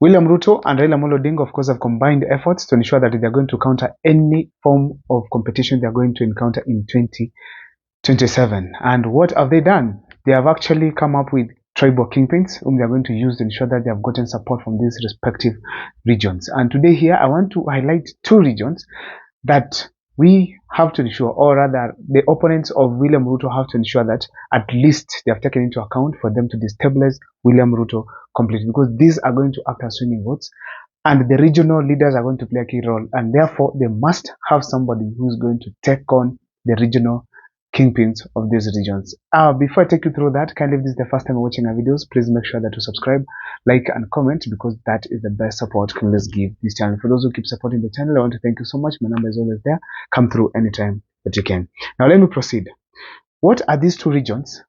William Ruto and Raila Odinga, of course, have combined efforts to ensure that they are going to counter any form of competition they are going to encounter in 2027. And what have they done? They have actually come up with tribal kingpins whom they are going to use to ensure that they have gotten support from these respective regions. And today here, I want to highlight two regions that we have to ensure, or rather the opponents of William Ruto have to ensure that at least they have taken into account for them to destabilize William Ruto completely, because these are going to act as swinging votes and the regional leaders are going to play a key role, and therefore they must have somebody who's going to take on the regional kingpins of these regions. Before I take you through that, kindly if this is the first time watching our videos, please make sure that you subscribe, like and comment, because that is the best support you can always give this channel. For those who keep supporting the channel, I want to thank you so much. My number is always there. Come through anytime that you can. Now let me proceed. What are these two regions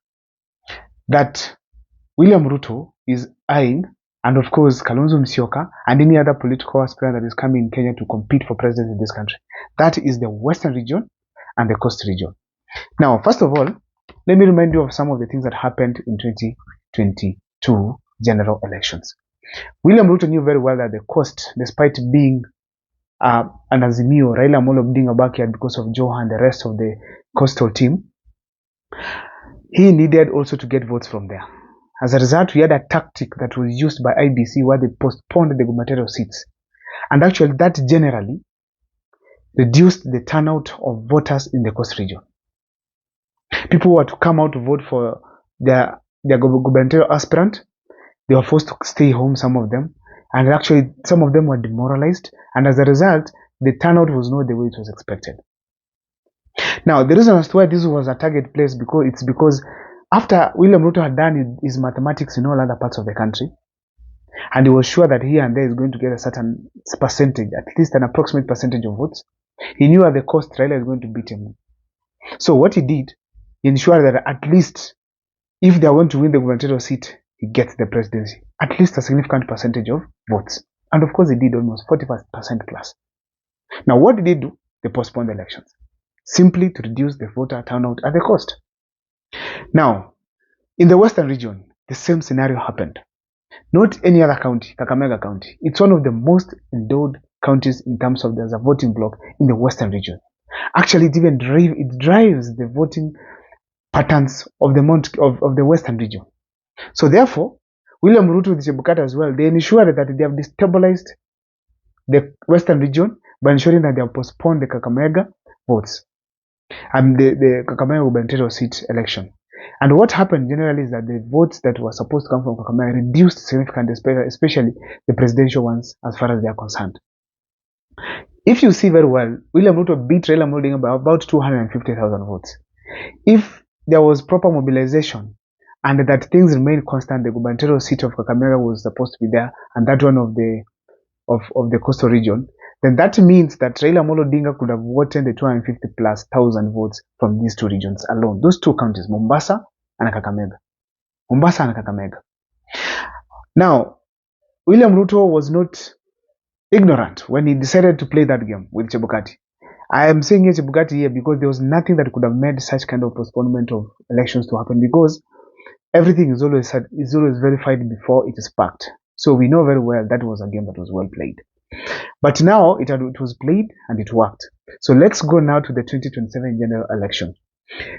that William Ruto is eyeing, and of course Kalonzo Musyoka and any other political aspirant that is coming in Kenya to compete for president in this country? That is the Western region and the Coast region. Now, first of all, let me remind you of some of the things that happened in 2022 general elections. William Ruto knew very well that the coast, despite being an Azimio, Raila Odinga backyard because of Joe and the rest of the coastal team, he needed also to get votes from there. As a result, we had a tactic that was used by IBC where they postponed the gubernatorial seats. And actually, that generally reduced the turnout of voters in the coast region. People were to come out to vote for their gubernatorial aspirant. They were forced to stay home, some of them, and actually some of them were demoralized, and as a result the turnout was not the way it was expected. Now the reason as to why this was a target place, because after William Ruto had done his mathematics in all other parts of the country, and he was sure that here and there is going to get a certain percentage, at least an approximate percentage of votes, he knew at the cost Raila is going to beat him. So what he did, he ensured that at least if they are going to win the gubernatorial seat, he gets the presidency, at least a significant percentage of votes. And of course he did, almost 40% plus. Now what did he do? They postponed the elections, simply to reduce the voter turnout at the coast. Now, in the Western region, the same scenario happened. Not any other county, Kakamega County. It's one of the most endowed counties in terms of there's a voting bloc in the Western region. Actually, it drives the voting patterns of the Western region. So therefore, William Ruto with Chebukati as well, they ensured that they have destabilized the Western region by ensuring that they have postponed the Kakamega votes and the Kakamega gubernatorial seat election. And what happened generally is that the votes that were supposed to come from Kakamega reduced significantly, especially the presidential ones as far as they are concerned. If you see very well, William Ruto beat Raila Odinga by about 250,000 votes. If there was proper mobilization and that things remained constant, the gubernatorial seat of Kakamega was supposed to be there, and that one of the coastal region, then that means that Raila Odinga could have voted the 250,000+ votes from these two regions alone. Those two counties, Mombasa and Kakamega. Mombasa and Kakamega. Now, William Ruto was not ignorant when he decided to play that game with Chebukati. I am saying Chebukati here because there was nothing that could have made such kind of postponement of elections to happen, because everything is always verified before it is packed. So we know very well that was a game that was well played. But now it was played and it worked. So let's go now to the 2027 general election.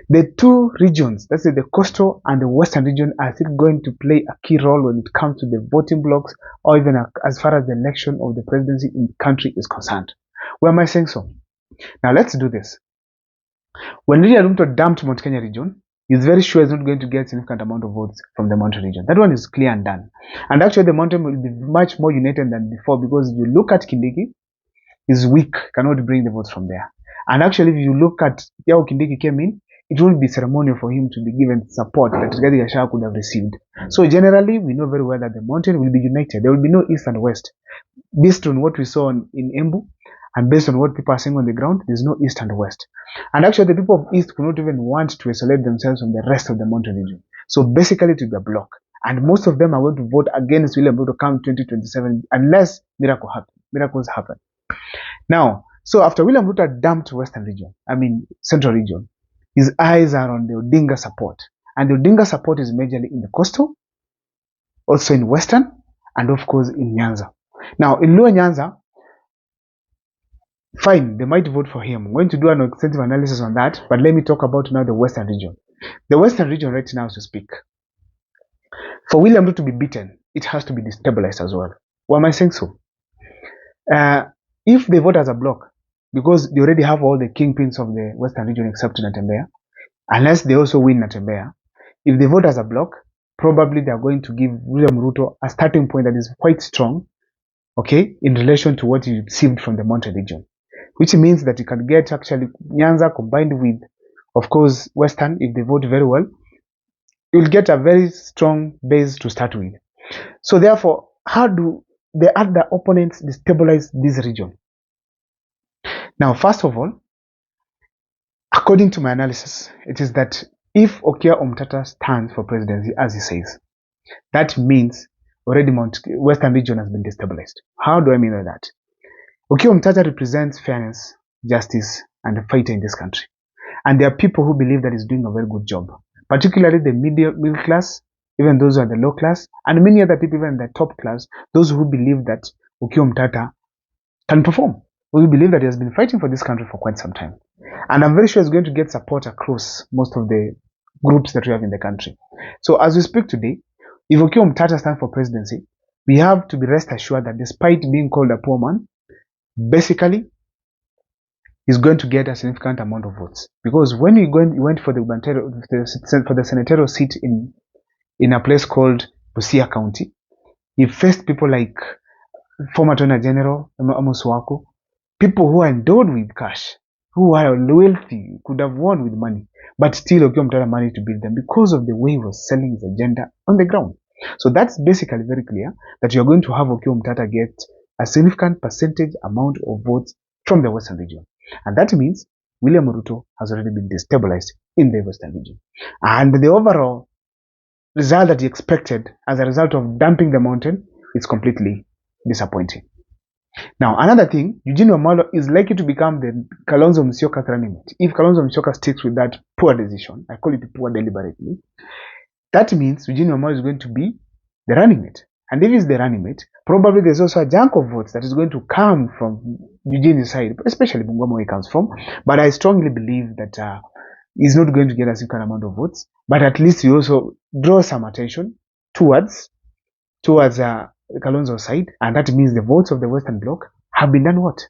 The two regions, that's the coastal and the western region, are still going to play a key role when it comes to the voting blocks, or even as far as the election of the presidency in the country is concerned. Why am I saying so? Now let's do this. When William Ruto dumped Mount Kenya region, he's very sure he's not going to get a significant amount of votes from the mountain region. That one is clear and done. And actually the mountain will be much more united than before, because if you look at Kindiki, he's weak, cannot bring the votes from there. And actually if you look at how Kindiki came in, it won't be ceremonial for him to be given support that Rigathi Gachagua could have received. So generally, we know very well that the mountain will be united. There will be no east and west. Based on what we saw in Embu, and based on what people are saying on the ground, there's no east and west. And actually, the people of east could not even want to isolate themselves from the rest of the mountain region. So basically, it will be a block. And most of them are going to vote against William Ruto come 2027, unless miracles happen. Now, so after William Ruto dumped Western region, Central region, his eyes are on the Odinga support. And the Odinga support is majorly in the coastal, also in Western, and of course in Nyanza. Now, in Luo Nyanza, fine, they might vote for him. I'm going to do an extensive analysis on that, but let me talk about now the Western region. The Western region right now, as we speak, for William Ruto to be beaten, it has to be destabilized as well. Why am I saying so? If they vote as a bloc, because they already have all the kingpins of the Western region except Natembeya, unless they also win Natembeya, if they vote as a bloc, probably they are going to give William Ruto a starting point that is quite strong, okay, in relation to what he received from the Monte region, which means that you can get actually Nyanza combined with, of course, Western. If they vote very well, you'll get a very strong base to start with. So therefore, how do the other opponents destabilize this region? Now, first of all, according to my analysis, it is that if Okia Omtata stands for presidency, as he says, that means already Western region has been destabilized. How do I mean by that? Okia Omtata represents fairness, justice, and a fighter in this country. And there are people who believe that he's doing a very good job, particularly the middle class, even those who are the low class, and many other people, even in the top class, those who believe that Okia Omtata can perform. We believe that he has been fighting for this country for quite some time. And I'm very sure he's going to get support across most of the groups that we have in the country. So as we speak today, if Okia Omtata stands for presidency, we have to be rest assured that despite being called a poor man, basically, he's going to get a significant amount of votes. Because when he went for the senatorial seat in a place called Busia County, he faced people like former Attorney General Amos Wako, people who are endowed with cash, who are wealthy, could have won with money, but still Okia Omtata managed to beat them because of the way he was selling his agenda on the ground. So that's basically very clear that you're going to have Okia Omtata get a significant percentage amount of votes from the Western region. And that means William Ruto has already been destabilized in the Western region. And the overall result that he expected as a result of dumping the mountain is completely disappointing. Now, another thing, Eugene Wamalwa is likely to become the Kalonzo Musyoka's running mate. If Kalonzo Musyoka sticks with that poor decision, I call it poor deliberately, that means Eugene Wamalwa is going to be the running mate. And if he's the running mate, probably there's also a chunk of votes that is going to come from Eugene's side, especially Bungoma where he comes from. But I strongly believe that he's not going to get a significant amount of votes. But at least he also draws some attention towards Kalonzo's side, and that means the votes of the Western Bloc have been done what?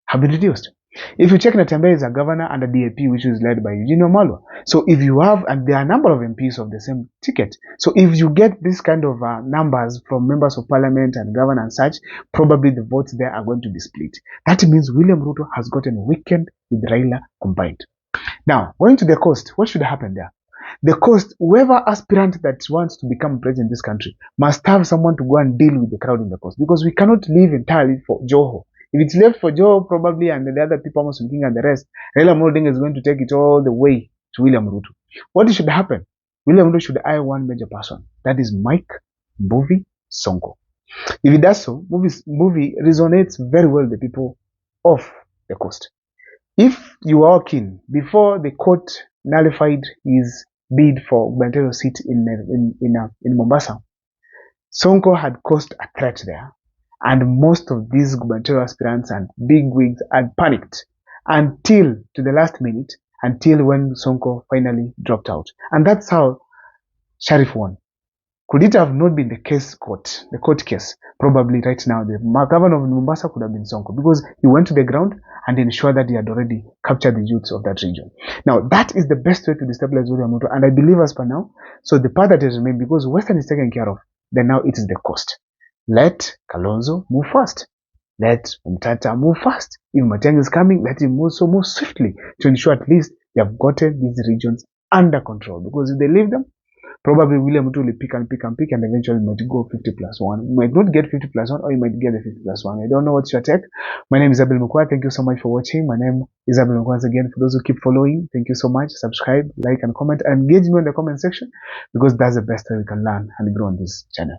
Have been reduced. If you check, Natembeya is a governor and a DAP which is led by Eugene Wamalwa. So if you have, and there are a number of MPs of the same ticket. So if you get this kind of numbers from members of parliament and governor and such, probably the votes there are going to be split. That means William Ruto has gotten weakened with Raila combined. Now, going to the coast, what should happen there? The coast, whoever aspirant that wants to become president in this country must have someone to go and deal with the crowd in the coast, because we cannot live entirely for Joho. If it's left for Joho, probably, and the other people, Amos King and the rest, Raila Odinga is going to take it all the way to William Ruto. What should happen? William Ruto should hire one major person. That is Mike Mbuvi Sonko. If he does so, Mbuvi resonates very well with the people of the coast. If you are keen, before the court nullified his bid for gubernatorial seat in Mombasa, Sonko had caused a threat there, and most of these gubernatorial aspirants and big wigs had panicked until to the last minute, until when Sonko finally dropped out. And that's how Sharif won. Could it have not been the court case, probably right now the governor of Mombasa could have been Sonko, because he went to the ground and ensured that he had already captured the youths of that region. Now, that is the best way to destabilize William Ruto, and I believe as per now, so the part that has remained, because Western is taken care of, then now it is the coast. Let Kalonzo move fast. Let Omtata move fast. If Matiang'i is coming, let him move swiftly to ensure at least they have gotten these regions under control, because if they leave them, probably William Ruto will pick and eventually might go 50+1. You might not get 50+1, or you might get the 50+1. I don't know what's your take. My name is Abel Mukwa. Thank you so much for watching. My name is Abel Mukwa. Once again, for those who keep following, thank you so much. Subscribe, like, and comment, and engage me in the comment section, because that's the best way we can learn and grow on this channel.